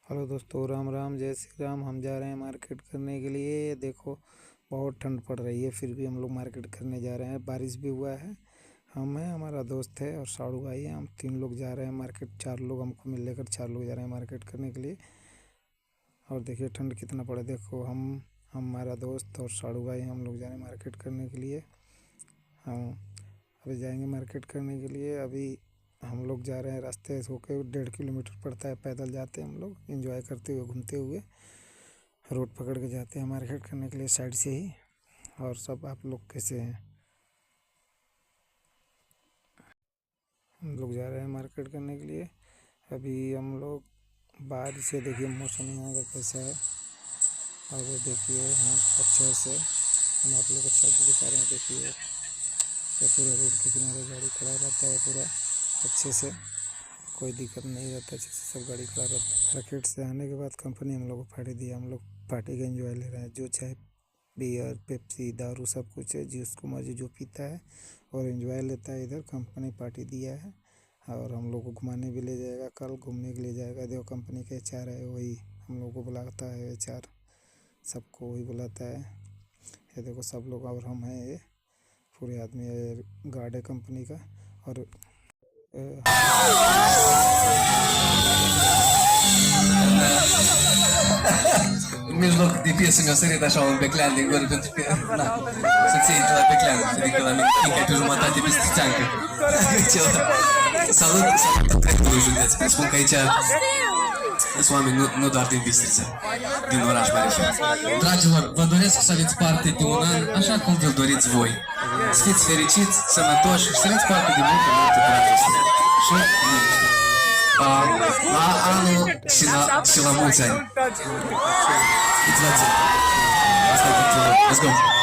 Hello दोस्तों, राम राम, जय श्री राम। हम जा रहे हैं मार्केट करने के लिए। देखो, बहुत ठंड पड़ रही है, फिर भी हम लोग मार्केट करने जा रहे हैं। बारिश भी हुआ है। हम हैं, हमारा दोस्त है और साड़ू भाई है। हम 3 लोग जा रहे हैं मार्केट। 4 लोग हमको मिल लेकर 4 लोग जा रहे हैं मार्केट करने के लिए। और देखिए ठंड कितना पड़ा। देखो, हमारा दोस्त और साड़ू भाई हम लोग जा रहे हैं मार्केट करने के लिए। हम अभी जाएंगे मार्केट करने के लिए। अभी हम लोग जा रहे हैं, रास्ते से होके 1.5 किलोमीटर पड़ता है। पैदल जाते हैं हम लोग, एंजॉय करते हुए, घूमते हुए रोड पकड़ के जाते हैं मार्केट करने के लिए साइड से ही। और सब आप लोग कैसे हैं? हम लोग जा रहे हैं मार्केट करने के लिए। अभी हम लोग बाहर से देखिए मौसम यहाँ का कैसा है। और वो देखिए यहाँ अच्छा से हम आप लोग अच्छा दिखा रहे हैं। देखिए ये पूरा रोड के किनारे गाड़ी खड़ा रहता है पूरा अच्छे से, कोई दिक्कत नहीं रहता, अच्छे से सब गाड़ी खड़ा रहता है। मार्केट से आने के बाद कंपनी हम लोग को पार्टी दी। हम लोग पार्टी का एंजॉय ले रहे हैं। जो चाहे बियर, पेप्सी, दारू सब कुछ है, जिसको मर्जी जो पीता है और एंजॉय लेता है। इधर कंपनी पार्टी दिया है और हम लोग को घुमाने भी ले जाएगा, कल घूमने के लिए जाएगा। देखो कंपनी के HR है, वही हम लोग को बुलाता है। HR सबको वही बुलाता है। ये देखो सब लोग और हम हैं, ये पूरे आदमी गार्ड है कंपनी का। और În mijloc de piesă mi-a sărit așa un beclean din gură pentru că, na, să ții de la beclean, adică la mine, fiindcă ai pe jumătate pe stițeancă. Salut traiectul județ, că spun că aici sunt oameni nu doar din Bistrița, din oraș Mareșan. Dragilor, vă doresc să aveți parte de un an așa cum vi-l doriți voi. Să fiți fericiți, sănătoși și să aveți parte de multă dragoste și liniște. La anul și la mulți ani. Îți dați. Asta e pentru... Let's go.